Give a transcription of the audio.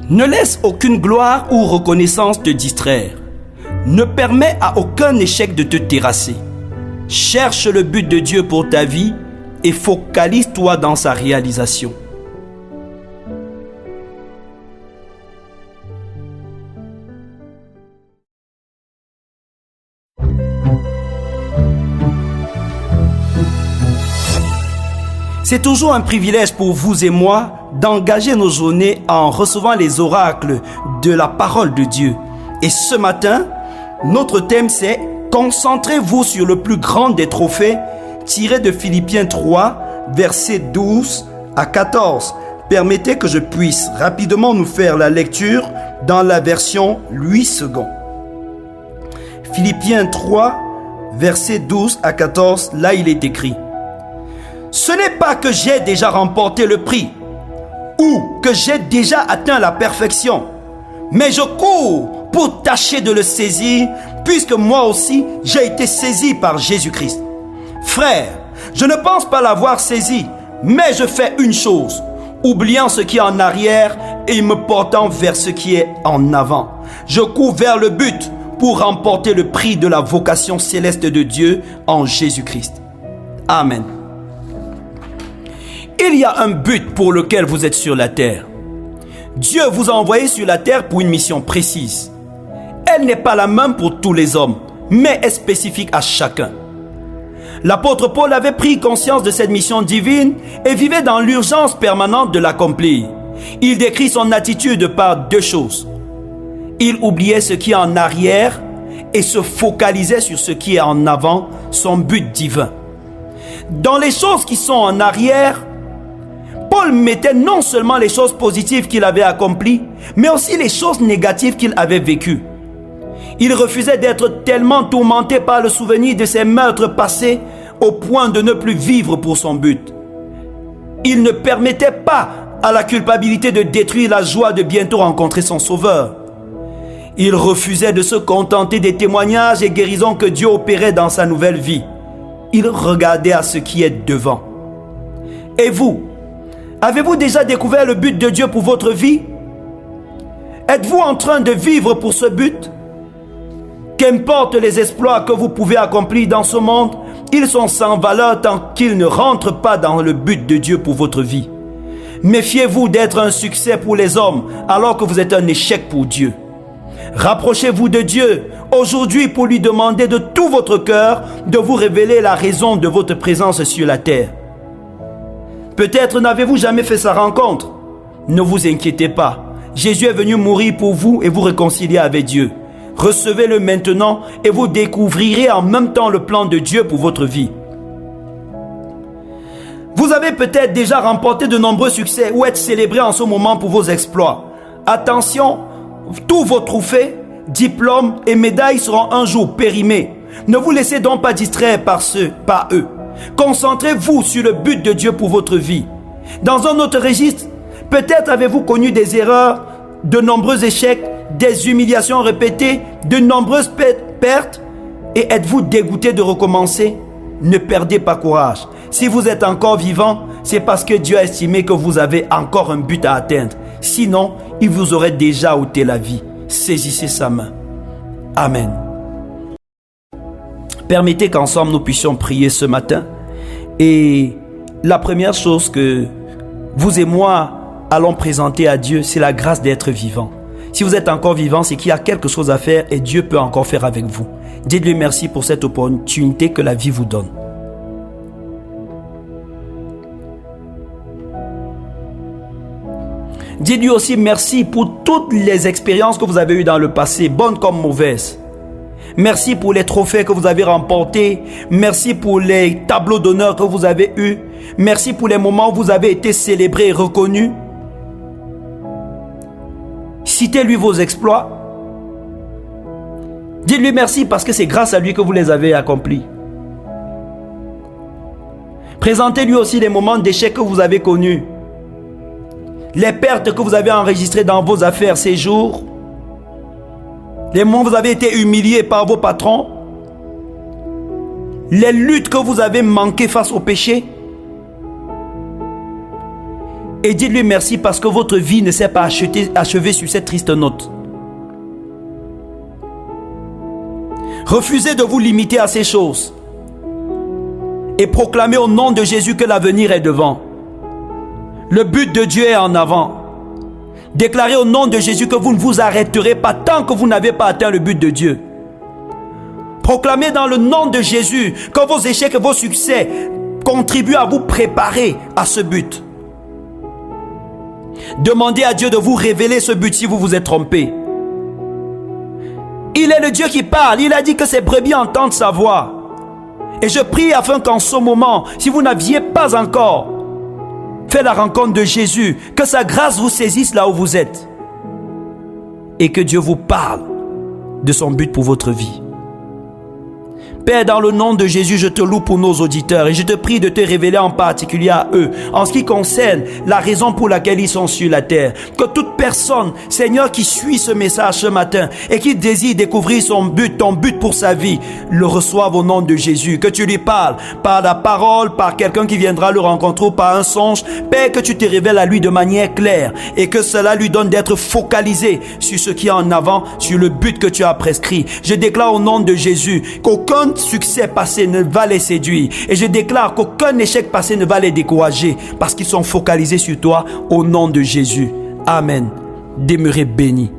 Ne laisse aucune gloire ou reconnaissance te distraire. Ne permets à aucun échec de te terrasser. Cherche le but de Dieu pour ta vie et focalise-toi dans sa réalisation. C'est toujours un privilège pour vous et moi d'engager nos journées en recevant les oracles de la parole de Dieu. Et ce matin, notre thème c'est « Concentrez-vous sur le plus grand des trophées » tiré de Philippiens 3, versets 12 à 14. Permettez que je puisse rapidement nous faire la lecture dans la version Louis II. Philippiens 3, versets 12 à 14, là il est écrit: Ce n'est pas que j'ai déjà remporté le prix ou que j'ai déjà atteint la perfection, mais je cours pour tâcher de le saisir, puisque moi aussi j'ai été saisi par Jésus-Christ. Frère, je ne pense pas l'avoir saisi, mais je fais une chose, oubliant ce qui est en arrière et me portant vers ce qui est en avant. Je cours vers le but pour remporter le prix de la vocation céleste de Dieu en Jésus-Christ. Amen. Il y a un but pour lequel vous êtes sur la terre. Dieu vous a envoyé sur la terre pour une mission précise. Elle n'est pas la même pour tous les hommes, mais est spécifique à chacun. L'apôtre Paul avait pris conscience de cette mission divine et vivait dans l'urgence permanente de l'accomplir. Il décrit son attitude par deux choses. Il oubliait ce qui est en arrière et se focalisait sur ce qui est en avant, son but divin. Dans les choses qui sont en arrière, Paul mettait non seulement les choses positives qu'il avait accomplies, mais aussi les choses négatives qu'il avait vécues. Il refusait d'être tellement tourmenté par le souvenir de ses meurtres passés au point de ne plus vivre pour son but. Il ne permettait pas à la culpabilité de détruire la joie de bientôt rencontrer son Sauveur. Il refusait de se contenter des témoignages et guérisons que Dieu opérait dans sa nouvelle vie. Il regardait à ce qui est devant. Et vous, avez-vous déjà découvert le but de Dieu pour votre vie? Êtes-vous en train de vivre pour ce but? Qu'importe les exploits que vous pouvez accomplir dans ce monde, ils sont sans valeur tant qu'ils ne rentrent pas dans le but de Dieu pour votre vie. Méfiez-vous d'être un succès pour les hommes alors que vous êtes un échec pour Dieu. Rapprochez-vous de Dieu aujourd'hui pour lui demander de tout votre cœur de vous révéler la raison de votre présence sur la terre. Peut-être n'avez-vous jamais fait sa rencontre. Ne vous inquiétez pas. Jésus est venu mourir pour vous et vous réconcilier avec Dieu. Recevez-le maintenant et vous découvrirez en même temps le plan de Dieu pour votre vie. Vous avez peut-être déjà remporté de nombreux succès ou êtes célébré en ce moment pour vos exploits. Attention, tous vos trophées, diplômes et médailles seront un jour périmés. Ne vous laissez donc pas distraire par eux. Concentrez-vous sur le but de Dieu pour votre vie. Dans un autre registre, peut-être avez-vous connu des erreurs, de nombreux échecs, des humiliations répétées, de nombreuses pertes et êtes-vous dégoûté de recommencer? Ne perdez pas courage. Si vous êtes encore vivant, c'est parce que Dieu a estimé que vous avez encore un but à atteindre. Sinon, il vous aurait déjà ôté la vie. Saisissez sa main. Amen. Permettez qu'ensemble nous puissions prier ce matin. Et la première chose que vous et moi allons présenter à Dieu, c'est la grâce d'être vivant. Si vous êtes encore vivant, c'est qu'il y a quelque chose à faire et Dieu peut encore faire avec vous. Dites-lui merci pour cette opportunité que la vie vous donne. Dites-lui aussi merci pour toutes les expériences que vous avez eues dans le passé, bonnes comme mauvaises. Merci pour les trophées que vous avez remportés. Merci pour les tableaux d'honneur que vous avez eus. Merci pour les moments où vous avez été célébrés et reconnus. Citez-lui vos exploits. Dites-lui merci parce que c'est grâce à lui que vous les avez accomplis. Présentez-lui aussi les moments d'échec que vous avez connus. Les pertes que vous avez enregistrées dans vos affaires ces jours. Les moments où vous avez été humilié par vos patrons. Les luttes que vous avez manquées face au péché. et dites-lui merci parce que votre vie ne s'est pas achevée sur cette triste note. Refusez de vous limiter à ces choses et proclamez au nom de Jésus que l'avenir est devant. Le but de Dieu est en avant. Déclarez au nom de Jésus que vous ne vous arrêterez pas tant que vous n'avez pas atteint le but de Dieu. Proclamez dans le nom de Jésus que vos échecs et vos succès contribuent à vous préparer à ce but. Demandez à Dieu de vous révéler ce but si vous vous êtes trompé. Il est le Dieu qui parle. Il a dit que ses brebis entendent sa voix. Et je prie afin qu'en ce moment, si vous n'aviez pas encore fait la rencontre de Jésus, que sa grâce vous saisisse là où vous êtes. Et que Dieu vous parle de son but pour votre vie. Père, dans le nom de Jésus, je te loue pour nos auditeurs et je te prie de te révéler en particulier à eux, en ce qui concerne la raison pour laquelle ils sont sur la terre. Que toute personne, Seigneur, qui suit ce message ce matin et qui désire découvrir son but, ton but pour sa vie, le reçoive au nom de Jésus. Que tu lui parles par la parole, par quelqu'un qui viendra le rencontrer ou par un songe. Père, que tu te révèles à lui de manière claire et que cela lui donne d'être focalisé sur ce qui est en avant, sur le but que tu as prescrit. Je déclare au nom de Jésus qu'aucun succès passé ne va les séduire et je déclare qu'aucun échec passé ne va les décourager parce qu'ils sont focalisés sur toi au nom de Jésus. Amen. Demeurez bénis.